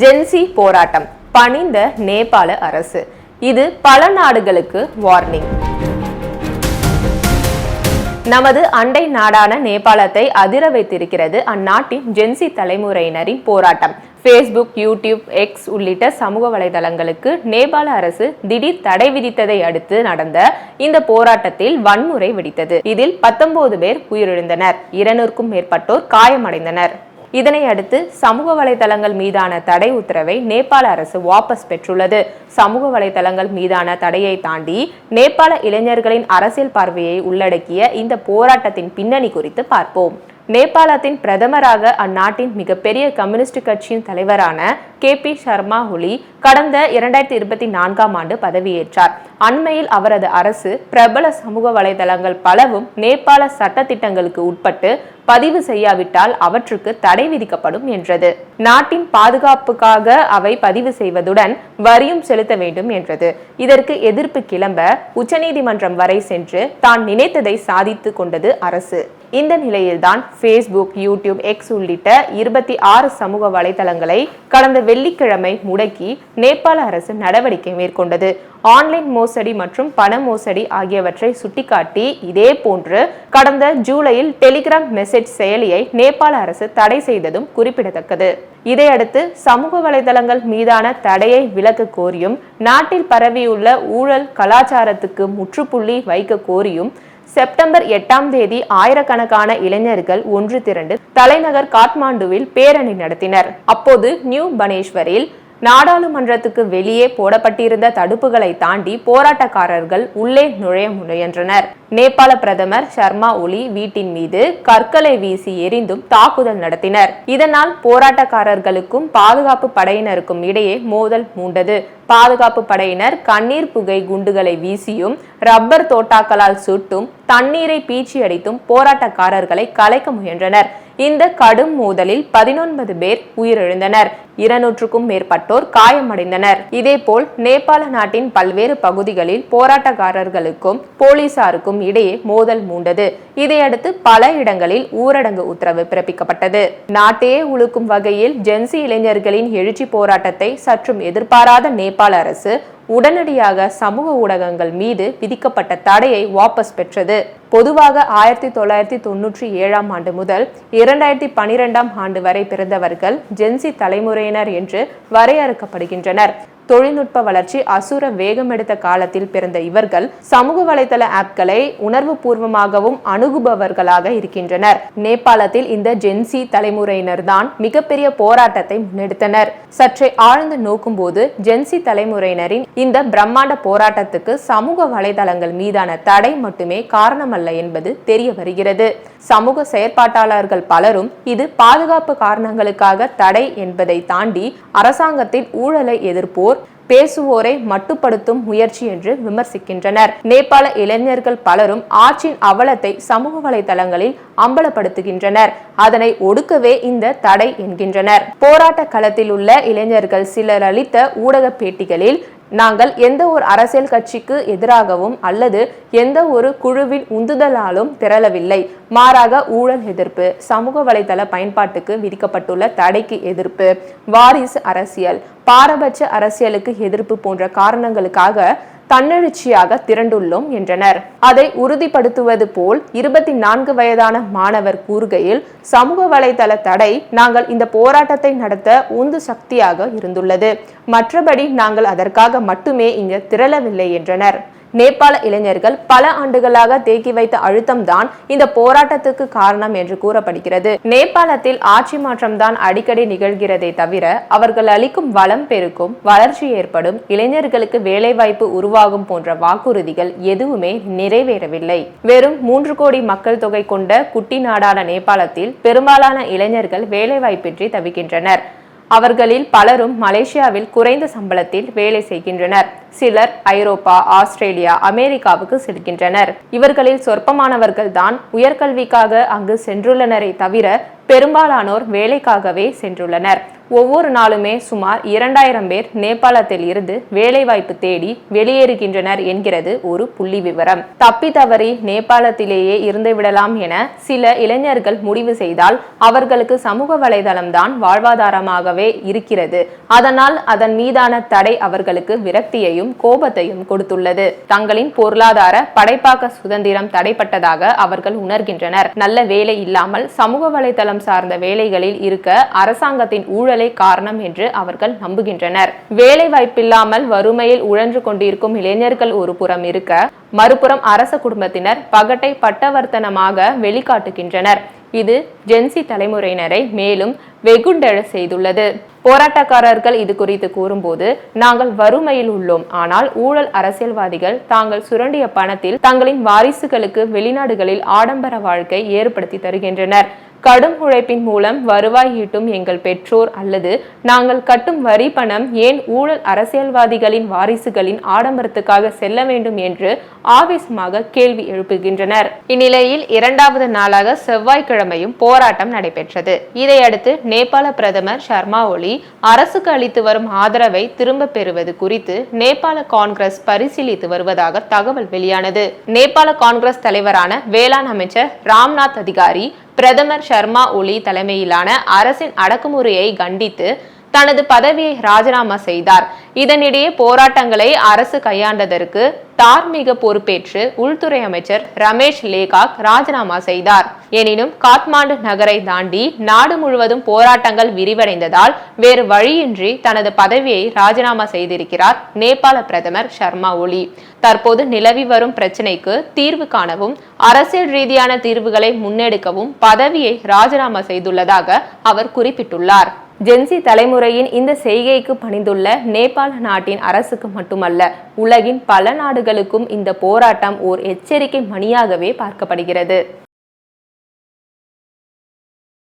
Gen Z போராட்டம் பணிந்த நேபாள அரசு. இது பல நாடுகளுக்கு வார்னிங். நமது அண்டை நாடான நேபாளத்தை அதிர வைத்திருக்கிறது அந்நாட்டின் ஜென்சி தலைமுறையினரின் போராட்டம். Facebook, YouTube, X உள்ளிட்ட சமூக வலைதளங்களுக்கு நேபாள அரசு திடீர் தடை விதித்ததை அடுத்து நடந்த இந்த போராட்டத்தில் வன்முறை வெடித்தது. இதில் 19 பேர் உயிரிழந்தனர், 200க்கும் மேற்பட்டோர் காயமடைந்தனர். இதனை அடுத்து சமூக வலைதளங்கள் மீதான தடை உத்தரவை நேபாள அரசு வாபஸ் பெற்றுள்ளது. சமூக வலைதளங்கள் மீதான தடையை தாண்டி நேபாள இளைஞர்களின் அரசியல் பார்வையை உள்ளடக்கிய இந்த போராட்டத்தின் பின்னணி குறித்து பார்ப்போம். நேபாளத்தின் பிரதமராக அந்நாட்டின் மிகப்பெரிய கம்யூனிஸ்ட் கட்சியின் தலைவரான KP சர்மா ஒலி கடந்த 2024ஆம் ஆண்டு பதவியேற்றார். அண்மையில் அவரது அரசு பிரபல சமூக வலைதளங்கள் பலவும் நேபாள சட்ட திட்டங்களுக்கு உட்பட்டு பதிவு செய்யாவிட்டால் அவற்றுக்கு தடை விதிக்கப்படும் என்றது. நாட்டின் பாதுகாப்புக்காக அவை பதிவு செய்வதுடன் வரியும் செலுத்த வேண்டும் என்றது. இதற்கு எதிர்ப்பு கிளம்ப உச்சநீதிமன்றம் வரை சென்று தான் நினைத்ததை சாதித்து கொண்டது அரசு. இந்த நிலையில்தான் Facebook, YouTube, X உள்ளிட்ட 26 சமூக வலைதளங்களை கடந்த வெள்ளிக்கிழமை முடக்கி நேபாள அரசு நடவடிக்கை மேற்கொண்டது. ஆன்லைன் மோசடி மற்றும் பண மோசடி ஆகியவற்றை சுட்டிக்காட்டி இதே போன்று கடந்த ஜூலையில் டெலிகிராம் மெசேஜ் செயலியை நேபாள அரசு தடை செய்ததும் குறிப்பிடத்தக்கது. இதையடுத்து சமூக வலைதளங்கள் மீதான தடையை விலக்க கோரியும் நாட்டில் பரவியுள்ள ஊழல் கலாச்சாரத்துக்கு முற்றுப்புள்ளி வைக்க கோரியும் செப்டம்பர் 8ஆம் தேதி ஆயிரக்கணக்கான இளைஞர்கள் ஒன்று திரண்டு தலைநகர் காட்மாண்டுவில் பேரணி நடத்தினர். அப்போது நியூ பனேஸ்வரில் நாடாளுமன்றத்துக்கு வெளியே போடப்பட்டிருந்த தடுப்புகளை தாண்டி போராட்டக்காரர்கள் உள்ளே நுழைய முயன்றனர். நேபாள பிரதமர் சர்மா ஒலி வீட்டின் மீது கற்களை வீசி எரிந்தும் தாக்குதல் நடத்தினர். இதனால் போராட்டக்காரர்களுக்கும் பாதுகாப்பு படையினருக்கும் இடையே மோதல் மூண்டது. பாதுகாப்பு படையினர் கண்ணீர் புகை குண்டுகளை வீசியும் ரப்பர் தோட்டாக்களால் சுட்டும் தண்ணீரை பீச்சி அடித்தும் போராட்டக்காரர்களை கலைக்க முயன்றனர். இந்த கடும் மோதலில் 19 பேர் உயிரிழந்தனர், 200க்கும் மேற்பட்டோர் காயமடைந்தனர். இதேபோல் நேபாள நாட்டின் பல்வேறு பகுதிகளில் போராட்டக்காரர்களுக்கும் போலீசாருக்கும் இடையே மோதல் மூண்டது. இதையடுத்து பல இடங்களில் ஊரடங்கு உத்தரவு பிறப்பிக்கப்பட்டது. நாட்டையே உலுக்கும் வகையில் ஜென்சி இளைஞர்களின் எழுச்சி போராட்டத்தை சற்றும் எதிர்பாராத நேபாள அரசு உடனடியாக சமூக ஊடகங்கள் மீது விதிக்கப்பட்ட தடையை வாபஸ் பெற்றது. பொதுவாக 1997ஆம் ஆண்டு முதல் 2012ஆம் ஆண்டு வரை பிறந்தவர்கள் ஜென்சி தலைமுறையினர் என்று வரையறுக்கப்படுகின்றனர். தொழில்நுட்ப வளர்ச்சி அசுர வேகம் எடுத்த காலத்தில் பிறந்த இவர்கள் சமூக வலைதள ஆப்களை உணர்வு பூர்வமாகவும் அணுகுபவர்களாக இருக்கின்றனர். நேபாளத்தில் இந்த ஜென்சி தலைமுறையினர் தான் மிகப்பெரிய போராட்டத்தை முன்னெடுத்தனர். சற்றே ஆழ்ந்து நோக்கும் போது ஜென்சி தலைமுறையினரின் இந்த பிரம்மாண்ட போராட்டத்துக்கு சமூக வலைதளங்கள் மீதான தடை மட்டுமே காரணமல்ல என்பது தெரிய வருகிறது. சமூக செயற்பாட்டாளர்கள் பலரும் இது பாதுகாப்பு காரணங்களுக்காக தடை என்பதை தாண்டி அரசாங்கத்தின் ஊழலை எதிர்ப்போர் பேசுவோரை மட்டுப்படுத்தும் முயற்சி என்று விமர்சிக்கின்றனர். நேபாள இளைஞர்கள் பலரும் ஆட்சியின் அவலத்தை சமூக வலைதளங்களில் அம்பலப்படுத்துகின்றனர். அதனை ஒடுக்கவே இந்த தடை என்கின்றனர். போராட்ட களத்தில் உள்ள இளைஞர்கள் சிலர் அளித்த ஊடக பேட்டிகளில் நாங்கள் எந்த ஒரு அரசியல் கட்சிக்கு எதிராகவும் அல்லது எந்த ஒரு குழுவின் உந்துதலாலும் திரளவில்லை, மாறாக ஊழல் எதிர்ப்பு, சமூக வலைதள பயன்பாட்டுக்கு விதிக்கப்பட்டுள்ள தடைக்கு எதிர்ப்பு, வாரிசு அரசியல், பாரபட்ச அரசியலுக்கு எதிர்ப்பு போன்ற காரணங்களுக்காக தன்னெழுச்சியாக திரண்டுள்ளோம் என்றனர். அதை உறுதிப்படுத்துவது போல் 24 வயதான மாணவர் கூறுகையில் சமூக வலைதள தடை நாங்கள் இந்த போராட்டத்தை நடத்த உந்து சக்தியாக இருந்துள்ளது, மற்றபடி நாங்கள் அதற்காக மட்டுமே இங்கு திரளவில்லை என்றனர். நேபாள இளைஞர்கள் பல ஆண்டுகளாக தேக்கி வைத்த அழுத்தம்தான் இந்த போராட்டத்துக்கு காரணம் என்று கூறப்படுகிறது. நேபாளத்தில் ஆட்சி மாற்றம்தான் அடிக்கடி நிகழ்கிறதே தவிர அவர்கள் அளிக்கும் வளம் பெருக்கும், வளர்ச்சி ஏற்படும், இளைஞர்களுக்கு வேலைவாய்ப்பு உருவாகும் போன்ற வாக்குறுதிகள் எதுவுமே நிறைவேறவில்லை. வெறும் 3 கோடி மக்கள் தொகை கொண்ட குட்டி நாடான நேபாளத்தில் பெரும்பாலான இளைஞர்கள் வேலைவாய்ப்பின்றி தவிக்கின்றனர். அவர்களில் பலரும் மலேசியாவில் குறைந்த சம்பளத்தில் வேலை செய்கின்றனர். சிலர் ஐரோப்பா, ஆஸ்திரேலியா, அமெரிக்காவுக்கு செல்கின்றனர். இவர்களில் சொற்பமானவர்கள் தான் உயர்கல்விக்காக அங்கு சென்றுள்ளனரை தவிர பெரும்பாலானோர் வேலைக்காகவே சென்றுள்ளனர். ஒவ்வொரு நாளுமே சுமார் 2000 பேர் நேபாளத்தில் இருந்து வேலைவாய்ப்பு தேடி வெளியேறுகின்றனர் என்கிறது ஒரு புள்ளி விவரம். தப்பி தவறி நேபாளத்திலேயே இருந்து விடலாம் என சில இளைஞர்கள் முடிவு செய்தால் அவர்களுக்கு சமூக வலைதளம் தான் வாழ்வாதாரமாகவே இருக்கிறது. அதனால் அதன் மீதான தடை அவர்களுக்கு விரக்தியையும் கோபத்தையும் கொடுத்துள்ளது. தங்களின் பொருளாதார படைப்பாக்க சுதந்திரம் தடைப்பட்டதாக அவர்கள் உணர்கின்றனர். நல்ல வேலை இல்லாமல் சமூக வலைதளம் சார்ந்த வேலைகளில் இருக்க அரசாங்கத்தின் ஊழலே காரணம் என்று அவர்கள் நம்புகின்றனர். வேலை வாய்ப்பில்லாமல் வறுமையில் உழன்று கொண்டிருக்கும் இளைஞர்கள் ஒரு புறம் இருக்க, மறுபுறம் அரச குடும்பத்தினர் பகட்டை பட்டவர்த்தனமாக வெளிக்காட்டுகின்றனர். இது ஜென்சி தலைமுறையினரை மேலும் வெகுண்டெழ செய்துள்ளது. போராட்டக்காரர்கள் இது குறித்து கூறும்போது, நாங்கள் வறுமையில் உள்ளோம், ஆனால் ஊழல் அரசியல்வாதிகள் தாங்கள் சுரண்டிய பணத்தில் தங்களின் வாரிசுகளுக்கு வெளிநாடுகளில் ஆடம்பர வாழ்க்கை ஏற்படுத்தி தருகின்றனர். கடும் உழைப்பின் மூலம் வருவாய் ஈட்டும் எங்கள் பெற்றோர் அல்லது நாங்கள் கட்டும் வரி பணம் ஏன் ஊழல் அரசியல்வாதிகளின் வாரிசுகளின் ஆடம்பரத்துக்காக செல்ல வேண்டும் என்று ஆவேசமாக கேள்வி எழுப்புகின்றனர். இந்நிலையில் 2வது நாளாக செவ்வாய்க்கிழமையும் போராட்டம் நடைபெற்றது. இதையடுத்து நேபாள பிரதமர் சர்மா ஒலி அரசுக்கு அளித்து வரும் ஆதரவை திரும்ப பெறுவது குறித்து நேபாள காங்கிரஸ் பரிசீலித்து வருவதாக தகவல் வெளியானது. நேபாள காங்கிரஸ் தலைவரான வேளாண் அமைச்சர் ராம்நாத் அதிகாரி பிரதமர் சர்மா ஒலி தலைமையிலான அரசின் அடக்குமுறையை கண்டித்து தனது பதவியை ராஜினாமா செய்தார். இதனிடையே போராட்டங்களை அரசு கையாண்டதற்கு தார்மீக பொறுப்பேற்று உள்துறை அமைச்சர் ரமேஷ் லேகாக் ராஜினாமா செய்தார். எனினும் காத்மாண்டு நகரை தாண்டி நாடு முழுவதும் போராட்டங்கள் விரிவடைந்ததால் வேறு வழியின்றி தனது பதவியை ராஜினாமா செய்திருக்கிறார் நேபாள பிரதமர் சர்மா ஒலி. தற்போது நிலவி வரும் பிரச்சினைக்கு தீர்வு காணவும் அரசியல் ரீதியான தீர்வுகளை முன்னெடுக்கவும் பதவியை ராஜினாமா செய்துள்ளதாக அவர் குறிப்பிட்டுள்ளார். ஜென்சி தலைமுறையின் இந்த செய்கைக்கு பணிந்துள்ள நேபாள நாட்டின் அரசுக்கு மட்டுமல்ல, உலகின் பல நாடுகளுக்கும் இந்த போராட்டம் ஓர் எச்சரிக்கை மணியாகவே பார்க்கப்படுகிறது.